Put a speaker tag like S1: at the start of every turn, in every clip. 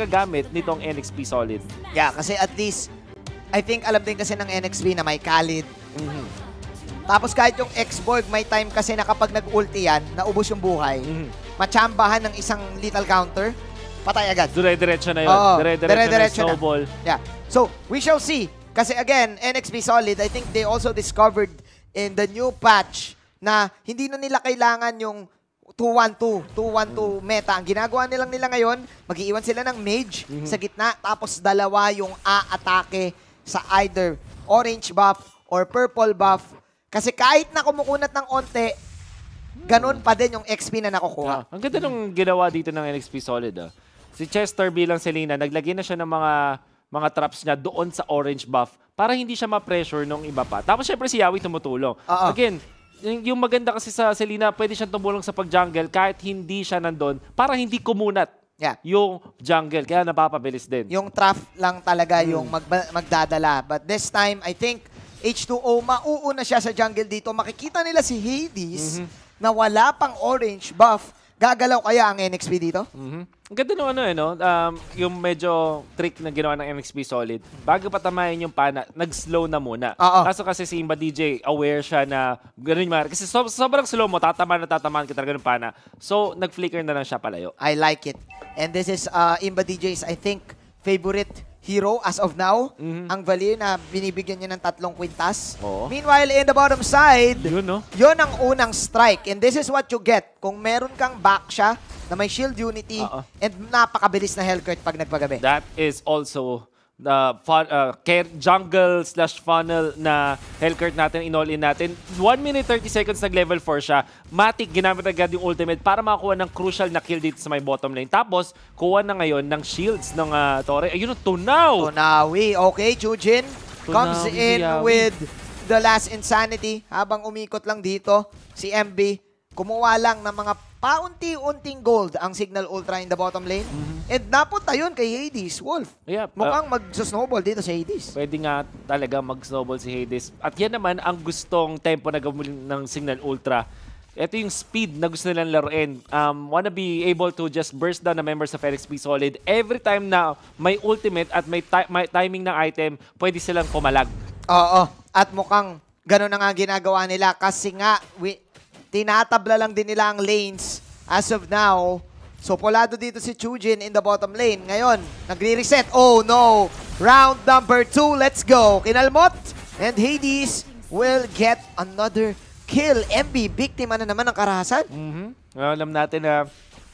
S1: magagamit nitong NXP Solid.
S2: Yeah, kasi at least, I think alam din kasi ng NXP na may Khalid. Tapos kahit yung X-Borg, may time kasi na kapag nag-ulti yan, naubos yung buhay, machambahan ng isang lethal counter, patay agad.
S1: Dire-diretso na yun. Dire-diretso na snowball.
S2: Yeah. So, we shall see. Kasi again, NXP Solid, I think they also discovered in the new patch na hindi na nila kailangan yung 2-1-2 meta. Ang ginagawa nila ngayon, mag-iiwan sila ng mage sa gitna, tapos dalawa yung a-atake sa either orange buff or purple buff. Kasi kahit na kumukunat ng onte, ganun pa din yung XP na nakukuha.
S1: Ang ganda nung ginawa dito ng NXP Solid. Si Chester bilang Selena, naglagay na siya ng mga traps niya doon sa orange buff para hindi siya ma-pressure nung iba pa. Tapos syempre si Yawi tumutulong. Again, yung maganda kasi sa Selena, pwede siyang tumulong sa pag-jungle kahit hindi siya nandun para hindi kumunat yung jungle. Kaya napapabilis din.
S2: Yung trap lang talaga yung magdadala. But this time, I think H2O, mauuna siya sa jungle dito. Makikita nila si Hades na wala pang orange buff. Gagalaw kaya ang NXP dito?
S1: Ang ganda nung yung medyo trick na ginawa ng NXP Solid. Bago patamayin yung pana, nag-slow na muna. Kaso kasi si Imba DJ, aware siya na gano'n yung kasi sobrang slow mo, tatamaan ka talaga ng pana. So, nag-flicker na lang siya palayo.
S2: I like it. And this is Imba DJ's, I think, favorite hero as of now. Ang Valir na binibigyan niya ng 3 kwintas. Meanwhile, in the bottom side, yun ang unang strike. And this is what you get. Kung meron kang back siya na may shield unity and napakabilis na Hellcurt pag nagpagabi.
S1: That is also the jungle/funnel na Hellcurt natin, in-all-in natin. 1 minute 30 seconds nag-level 4 siya. Matic, ginamit agad yung ultimate para makakuha ng crucial na kill dito sa may bottom lane. Tapos, kuha na ngayon ng shields ng Torre. Ayun, Tunaw!
S2: Tunawi. Okay, Chujin comes in with the last insanity. Habang umikot lang dito, si MB, kumuha lang ng mga paunti-unting gold ang Signal Ultra in the bottom lane. And napunta yun kay Hades, Wolf. Mukhang mag-snowball dito si Hades.
S1: Pwede nga talaga mag-snowball si Hades. At yan naman ang gustong tempo na gawin ng Signal Ultra. Ito yung speed na gusto nilang laruin. Wanna be able to just burst down the members of NXP Solid. Every time na may ultimate at may timing ng item, pwede silang kumalag.
S2: At mukhang gano'n na nga ginagawa nila kasi nga tinatabla lang din nila ang lanes as of now. So, polado dito si Chujin in the bottom lane. Ngayon, nagre-reset. Oh, no. Round number 2. Let's go. Kinalmot. And Hades will get another kill. MB, biktima na naman ng karahasan.
S1: Alam natin na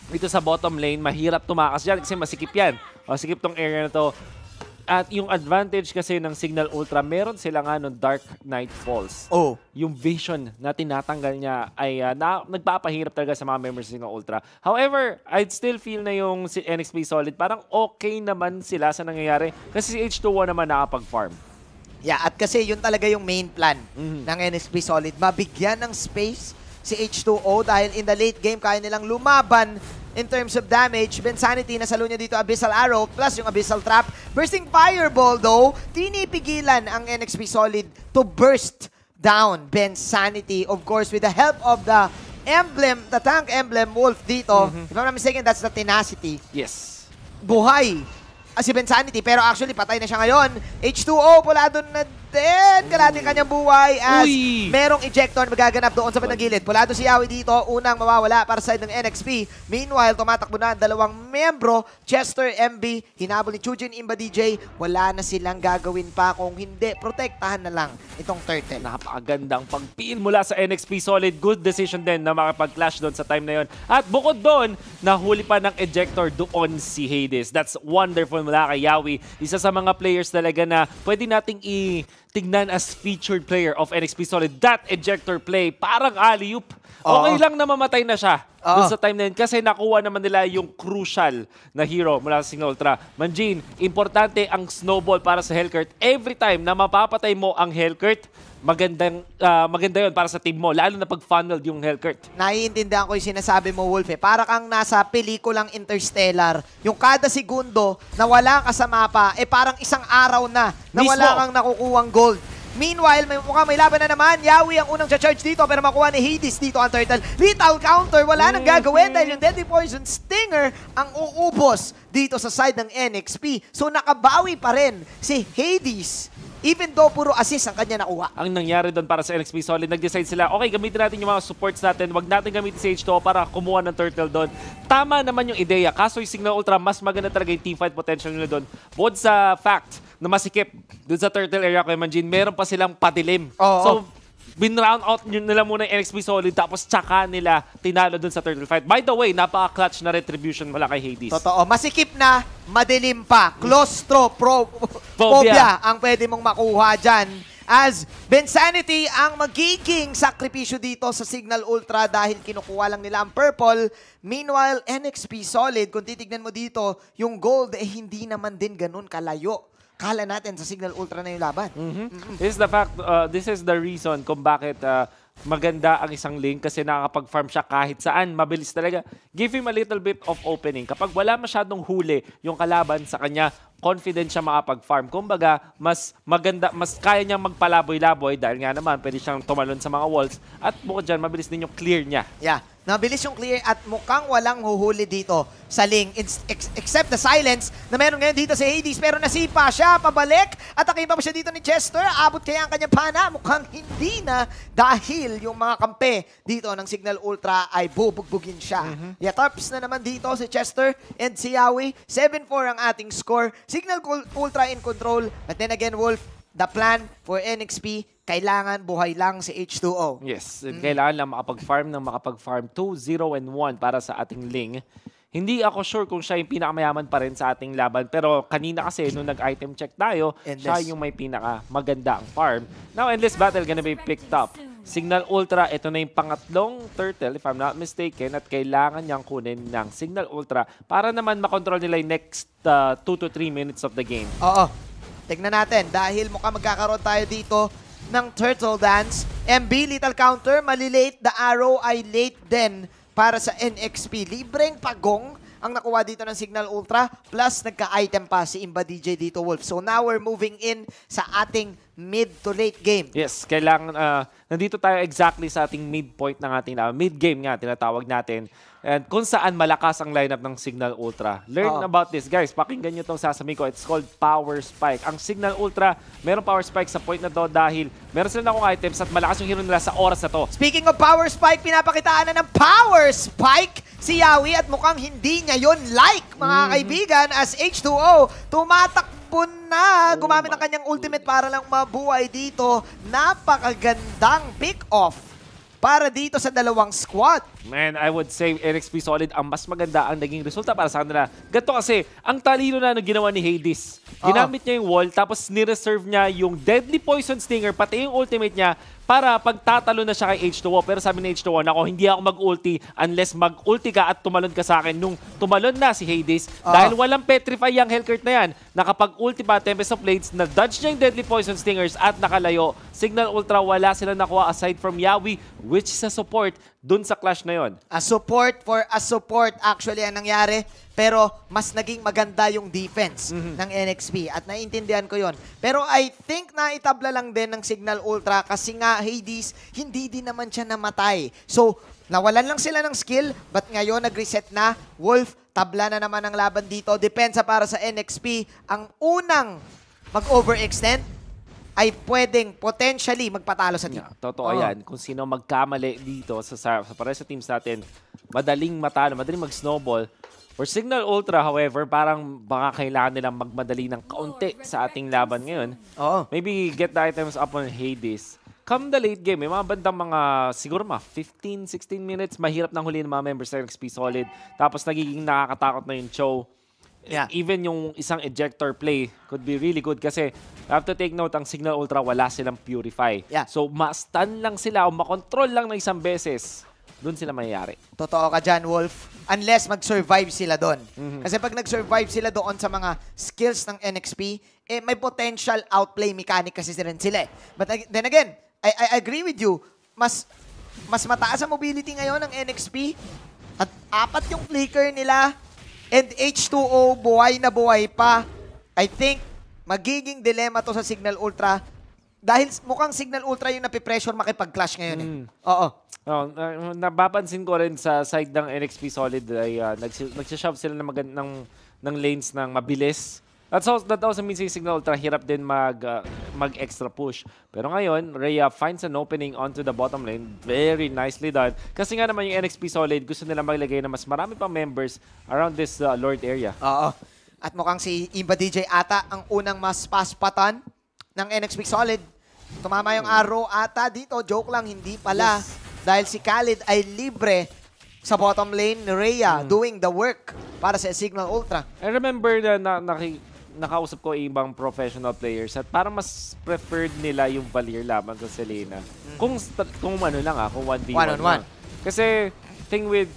S1: dito sa bottom lane, mahirap tumakas dyan kasi masikip yan. Masikip tong area na to. At yung advantage kasi ng Signal Ultra, meron sila nga ng Dark Knight Falls. Yung vision na tinatanggal niya ay nagpapahirap talaga sa mga members ng Signal Ultra. However, I'd still feel na yung NXP Solid, parang okay naman sila sa nangyayari kasi si H2O naman nakapag-farm.
S2: Yeah, at kasi yun talaga yung main plan ng NXP Solid. Mabigyan ng space si H2O dahil in the late game kaya nilang lumaban in terms of damage. Bensanity, nasalo niya dito Abyssal Arrow plus yung Abyssal Trap. Bursting Fireball though, tinipigilan ang NXP Solid to burst down Bensanity. Of course, with the help of the emblem, the tank emblem Wolf dito. If I'm not mistaken, that's the Tenacity.
S1: Yes.
S2: Buhay si Bensanity, pero actually patay na siya ngayon. H2O, pula doon na din. Kalating kanyang buhay as merong ejector na magaganap doon sa pinagilid. Pulado si Yawi dito, unang mawawala para sa side ng NXP. Meanwhile, tumatakbo na ang dalawang membro, Chester, MB, hinabol ni Chujin, Imba DJ. Wala na silang gagawin pa kung hindi. Protektahan na lang itong turtle.
S1: Napakagandang pagpil mula sa NXP Solid. Good decision din na makapag-clash doon sa time na yon. At bukod doon, nahuli pa ng ejector doon si Hades. That's wonderful mula kay Yawi. Isa sa mga players talaga na pwede nating tignan as featured player of NXP Solid. That ejector play, parang alley-oop. Okay lang na mamatay na siya doon sa time na yun kasi nakuha naman nila yung crucial na hero mula sa Signal Ultra. Manjin, importante ang snowball para sa Hellcurt. Every time na mapapatay mo ang Hellcurt, maganda yun para sa team mo, lalo na pag funneled yung Hellcurt.
S2: Naiintindihan ko yung sinasabi mo, Wolf. Para kang nasa pelikulang Interstellar. Yung kada segundo na wala ka sa mapa, parang isang araw na wala kang nakukuhang gold. Meanwhile, mukhang may laban na naman. Yawi ang unang charge dito pero makuha ni Hades dito ang turtle. Lethal counter, wala nang gagawin dahil yung Deadly Poison Stinger ang uubos dito sa side ng NXP. So nakabawi pa rin si Hades. Even though puro assist ang kanya nakuha.
S1: Ang nangyari doon para sa NXP Solid, nag-decide sila, okay, gamitin natin yung mga supports natin, wag natin gamitin si H2O para kumuha ng turtle doon. Tama naman yung ideya, kaso yung Signal Ultra, mas maganda talaga yung teamfight potential nila doon. Bukod sa fact na masikip doon sa turtle area kay Manjin, meron pa silang padilim. So, bin-round out nila muna yung NXP Solid tapos tsaka nila tinalo dun sa turtle fight. By the way, napaka-clutch na retribution mula kay Hades.
S2: Totoo. Masikip na, madilim pa. Claustrophobia ang pwede mong makuha dyan. As Bensanity ang magiging sakripisyo dito sa Signal Ultra dahil kinukuha lang nila ang purple. Meanwhile, NXP Solid, kung titignan mo dito, yung gold hindi naman din ganun kalayo. Kala natin sa Signal Ultra na yung laban.
S1: This is the reason kung bakit maganda ang isang lane kasi nakakapag-farm siya kahit saan. Mabilis talaga. Give him a little bit of opening. Kapag wala masyadong huli yung kalaban sa kanya, confident siya makapag-farm. Kumbaga, mas maganda, mas kaya niyang magpalaboy-laboy dahil nga naman pwede siyang tumalon sa mga walls at bukod dyan, mabilis din yung clear niya.
S2: Yeah. Nabilis yung clear at mukhang walang huhuli dito sa Ling except the silence na meron ngayon dito si Hades pero nasipa siya pabalik at akiba pa siya dito ni Chester. Abot kaya ang kanyang pana? Mukhang hindi na dahil yung mga kampe dito ng Signal Ultra ay bubugbugin siya. Yatarps na naman dito si Chester and si Yawi. 7-4 ang ating score. Signal Ultra in control but then again Wolf, the plan for NXP, kailangan buhay lang si H2O.
S1: Yes, kailangan lang makapag-farm 2-0-1 para sa ating Ling. Hindi ako sure kung siya yung pinakamayaman pa rin sa ating laban. Pero kanina kasi, nung nag-item check tayo, siya yung may pinakamaganda ang farm. Now, Endless Battle gonna be picked up. Signal Ultra, ito na yung pangatlong turtle, if I'm not mistaken, at kailangan niyang kunin ng Signal Ultra para naman makontrol nila yung next 2 to 3 minutes of the game.
S2: Oo. Tignan natin, dahil mukhang magkakaroon tayo dito ng Turtle Dance. MB, lethal counter, malilate. The arrow ay late din para sa NXP. Libreng pagong ang nakuha dito ng Signal Ultra. Plus, nagka-item pa si Imba DJ dito, Wolf. So now we're moving in sa ating mid to late game.
S1: Yes, kailangan, nandito tayo exactly sa ating midpoint ng ating mid-game nga, tinatawag natin. And kung saan malakas ang lineup ng Signal Ultra. Learn about this, guys. Pakinggan nyo itong sasabihin ko. It's called Power Spike. Ang Signal Ultra, meron Power Spike sa point na to dahil meron sila akong items at malakas yung hero nila sa oras na to.
S2: Speaking of Power Spike, pinapakitaan na ng Power Spike si Yawi at mukhang hindi niya yun like, mga kaibigan, as H2O tumatakbo na. Gumamit ng kanyang ultimate para lang mabuhay dito. Napakagandang pick-off para dito sa dalawang squad.
S1: Man, I would say NXP Solid ang mas maganda ang naging resulta para sa kanila. Ganito kasi, ang talino na ginawa ni Hades. Ginamit niya yung wall, tapos nireserve niya yung Deadly Poison Stinger, pati yung ultimate niya, para pagtatalo na siya kay H2O. Pero sabi ni H2O, nako, hindi ako mag-ulti unless mag-ulti ka at tumalon ka sa akin. Nung tumalon na si Hades, dahil walang petrify yung Hellcurt na yan, nakapag-ulti pa Tempest of Blades, na-dodge niya yung Deadly Poison Stingers at nakalayo. Signal Ultra, wala sila nakuha aside from Yawi, which is a support dun sa clash na yon.
S2: A support for a support actually ang nangyari. Pero mas naging maganda yung defense ng NXP at naiintindihan ko yon. Pero I think naitabla lang din ng Signal Ultra kasi nga Hades, hindi din naman siya namatay. So, nawalan lang sila ng skill but ngayon nag-reset na. Wolf, tabla na naman ang laban dito. Depensa para sa NXP. Ang unang mag-overextend ay pwedeng potentially magpatalo sa team.
S1: Totoo yan. Kung sino magkamali dito sa para sa teams natin, madaling matalo, madaling mag-snowball. For Signal Ultra, however, parang baka kailangan nilang magmadali ng kaunti sa ating laban ngayon. Maybe get the items up on Hades. Come the late game, may mga bandang siguro 15-16 minutes, mahirap nang huliin ng mga members ng NXP Solid. Tapos nagiging nakakatakot na yung show. Even yung isang ejector play could be really good kasi I have to take note, ang Signal Ultra wala silang Purify. So ma-stun lang sila o makontrol lang ng isang beses. Doon sila mayayari.
S2: Totoo ka dyan, Wolf. Unless mag-survive sila doon. Kasi pag nag-survive sila doon sa mga skills ng NXP, may potential outplay mechanic kasi rin sila. But then again, I agree with you. Mas mataas ang mobility ngayon ng NXP. At 4 yung flicker nila. And H2O, buhay na buhay pa. I think, magiging dilemma to sa Signal Ultra. dahil mukhang Signal Ultra yung napipressure makipag-clash ngayon eh. Oo.
S1: Oh, napapansin ko rin sa side ng NXP Solid ay nagsishove sila ng lanes ng mabilis. That also means yung Signal Ultra hirap din mag-extra push. Pero ngayon, Rhea finds an opening onto the bottom lane. Very nicely done. Kasi nga naman yung NXP Solid, gusto nila maglagay na mas marami pang members around this Lord area.
S2: Oo. At mukhang si Imba DJ ata ang unang mas paspatan ng NXP Solid. Tumama yung arrow ata dito. Joke lang, hindi pala.
S1: Yes.
S2: Dahil si Khalid ay libre sa bottom lane ni Rhea doing the work para sa Signal Ultra.
S1: I remember na nakausap ko ibang professional players at parang mas preferred nila yung Valier laban sa Selena. Kung ano lang kung 1v1
S2: One-on-one.
S1: Kasi thing with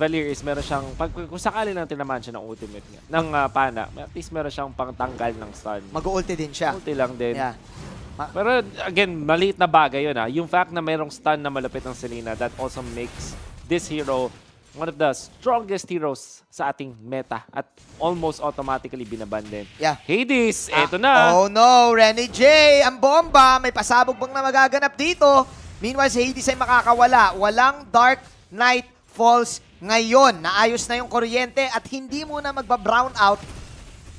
S1: Valier is meron siyang, kung sakali lang tinamaan siya ng ultimate niya, ng pana, at least meron siyang pangtanggal ng stun.
S2: Mag-ulti din siya.
S1: Ulti lang din.
S2: Yeah.
S1: Pero again, maliit na bagay yun Yung fact na mayroong stun na malapit ng Selena, that also makes this hero one of the strongest heroes sa ating meta at almost automatically binaban din.
S2: Yeah.
S1: Hades, eto na.
S2: Oh no, Renny J, ang bomba. May pasabog bang na magaganap dito? Meanwhile, si Hades ay makakawala. Walang Dark Knight Falls ngayon. Naayos na yung kuryente at hindi muna magba-brown out.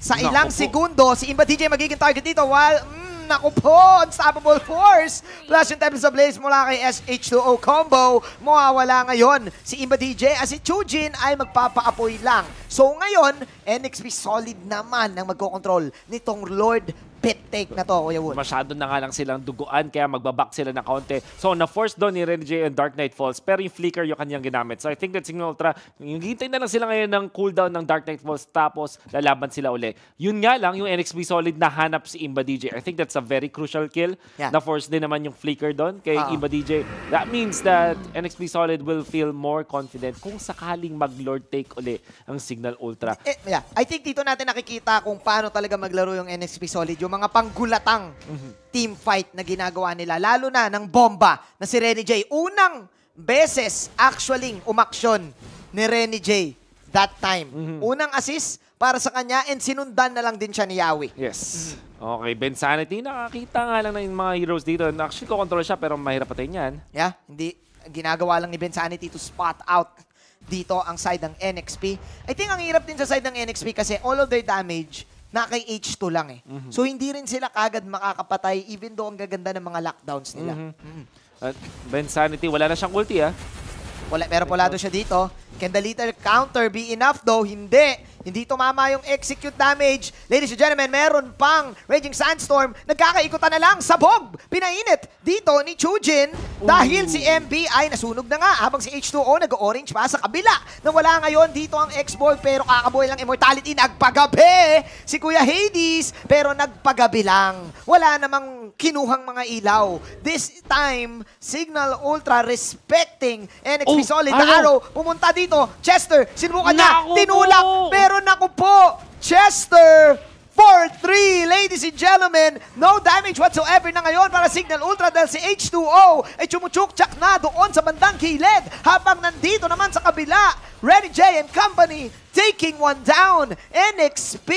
S2: Sa ilang segundo, si Imba DJ magiging target dito while... Naku po, Unstoppable Force. Plus yung Tempest of Blaze mula kay SH2O combo. Mawawala ngayon si Imba DJ at si Chujin ay magpapaapoy lang. So ngayon, NXP Solid naman ang magkocontrol nitong Lord pit take na to, Kuya Wood.
S1: Masyado na nga lang silang duguan kaya magbaback sila ng kaunti. So na-force doon ni Renny J and Dark Knight Falls pero yung flicker yung kanyang ginamit. So I think that Signal Ultra, yung hintay na lang sila ngayon ng cooldown ng Dark Knight Falls tapos lalaban sila uli. Yun nga lang, yung NXP Solid nahanap si Imba DJ. I think that's a very crucial kill.
S2: Yeah.
S1: Na-force din naman yung flicker doon kay Imba DJ. That means that NXP Solid will feel more confident kung sakaling mag-Lord take uli ang Signal Ultra.
S2: Yeah. I think dito natin nakikita kung paano talaga maglaro yung NXP Solid. Yung mga panggulatang team fight na ginagawa nila. Lalo na ng bomba na si Renny J. Unang beses actually umaksyon ni Renny J that time. Unang assist para sa kanya and sinundan na lang din siya ni Yawi.
S1: Yes. Okay, Ben Sanity, nakakita nga lang ng mga heroes dito. Actually, ko-control siya pero mahirap patayin yan.
S2: Yeah, hindi. Ginagawa lang ni Ben Sanity to spot out dito ang side ng NXP. I think ang hirap din sa side ng NXP kasi all of their damage na kay H2 lang eh. So hindi rin sila kagad makakapatay even though ang gaganda ng mga lockdowns nila.
S1: At Ben Sanity, wala na siyang ulti
S2: Meron polado siya dito. Can the little counter be enough though? Hindi. Hindi tumama yung execute damage. Ladies and gentlemen, meron pang Raging Sandstorm. Nagkakaikutan na lang. Sabog! Pinainit dito ni Chujin dahil si MB ay nasunog na nga habang si H2O nag-orange pa sa kabila. Nawala ngayon dito ang X-Ball pero kakabuhay lang Immortality. Nagpagabi si Kuya Hades pero nagpagabi lang. Wala namang kinuhang mga ilaw. This time, Signal Ultra respecting NXP Solid. The arrow pumunta dito. Chester, sinubukan niya. Tinulak pero naku po, Chester, 4-3, ladies and gentlemen. No damage whatsoever na ngayon para Signal Ultra dahil si H2O ay chumuchuk-chak na doon sa bandang kilid. Habang nandito naman sa kabila, Renny J and company taking one down. NXP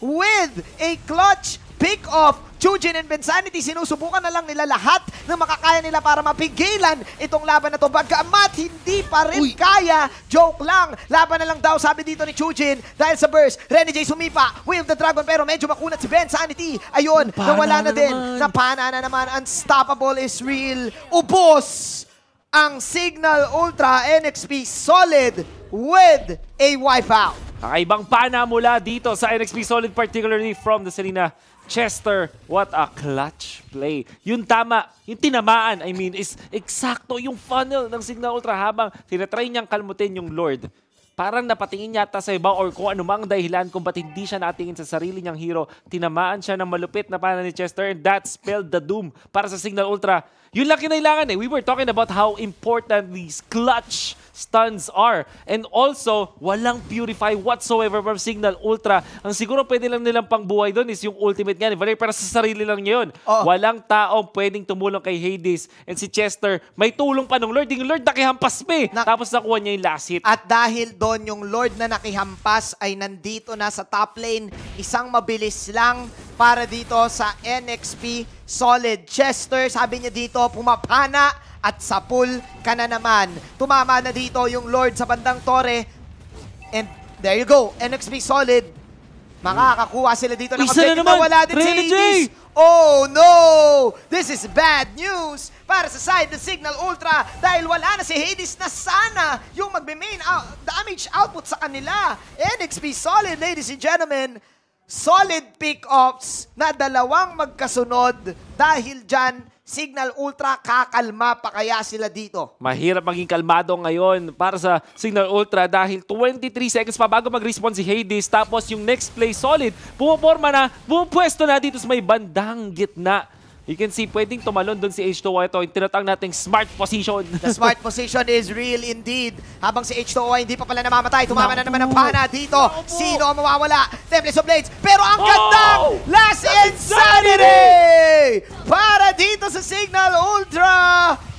S2: with a clutch pick-off. Chujin and Ben Sanity, sinusubukan na lang nila lahat ng makakaya nila para mapigilan itong laban na to. Bagamat hindi pa rin kaya, joke lang. Laban na lang daw, sabi dito ni Chujin dahil sa burst. Renny J sumipa, Will of the Dragon pero medyo makunat si Ben Sanity. Ayun, nawala na din. Napana na naman. Unstoppable is real. Ubos ang Signal Ultra NXP Solid with a wipeout.
S1: Kakaibang pana mula dito sa NXP Solid, particularly from the Selena. Chester, what a clutch play. Yung tama, yung tinamaan, I mean, is eksakto yung funnel ng Signal Ultra habang tinatry niyang kalmutin yung Lord. Parang napatingin yata sa iba or kung ano mang dahilan kung ba't hindi siya natingin sa sarili niyang hero. Tinamaan siya ng malupit na pana ni Chester and that spelled the doom para sa Signal Ultra. Yun lang kinailangan eh. We were talking about how important these clutch stuns are. And also, walang purify whatsoever from Signal Ultra. Ang siguro pwede lang nilang pangbuhay doon is yung ultimate nga ni Valier, pero sa sarili lang niya yun. Walang taong pwedeng tumulong kay Hades. And si Chester, may tulong pa ng Lord. Yung Lord nakihampas pa eh. Tapos nakuha niya yung last hit.
S2: At dahil doon yung Lord na nakihampas ay nandito na sa top lane, isang mabilis lang para dito sa NXP Solid. Chester, sabi niya dito, pumapana at sa pool ka na naman. Tumama na dito yung Lord sa bandang Torre. And there you go, NXP Solid. Makakakuha sila dito ng
S1: Isa na
S2: objective.
S1: naman,
S2: Wala din si
S1: Rene J.
S2: Hades. Oh no! This is bad news para sa side ng Signal Ultra dahil wala na si Hades na sana yung magbe-main damage output sa kanila. NXP Solid, ladies and gentlemen, solid pick-offs na dalawang magkasunod dahil dyan Signal Ultra, kakalma pa kaya sila dito?
S1: Mahirap maging kalmado ngayon para sa Signal Ultra dahil 23 seconds pa bago mag-respawn si Hades. Tapos yung next play Solid, pumaporma na, bumupwesto na dito sa may bandang gitna. You can see, pwedeng tumalon doon si H2O. Ito, yung tinatang nating smart position.
S2: The smart position is real indeed. Habang si H2O hindi pa pala namamatay, tumama na naman ang pana dito. Sino ang mawawala? Tempest of Blades. Pero ang gandang Last Insanity! Para dito sa Signal Ultra.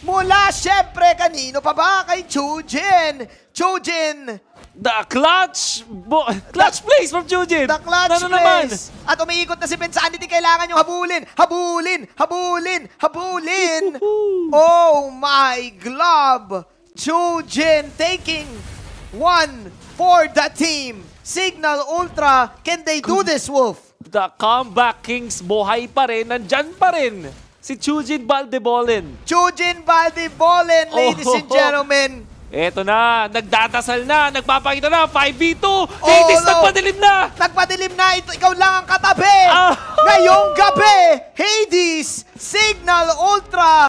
S2: Mula syempre, kanino pa ba? Kay Chujin. Chujin.
S1: The clutch plays from Chujin.
S2: The clutch
S1: naman.
S2: plays. At umiikot na si Bensanity. Kailangan yung habulin. Habulin. Habulin. Habulin. Oh my glove. Chujin taking one for the team. Signal Ultra. Can they do this, Wolf?
S1: The comeback kings buhay pa rin. Nandyan pa rin. Si Chujin Valdebolin.
S2: Chujin Valdebolin, ladies and gentlemen.
S1: Eto na, nagdadasal na, nagpapakita na, 5v2, Hades nagpadilim na!
S2: Nagpadilim na, ikaw lang ang katabi! Ngayong gabi, Hades, Signal Ultra,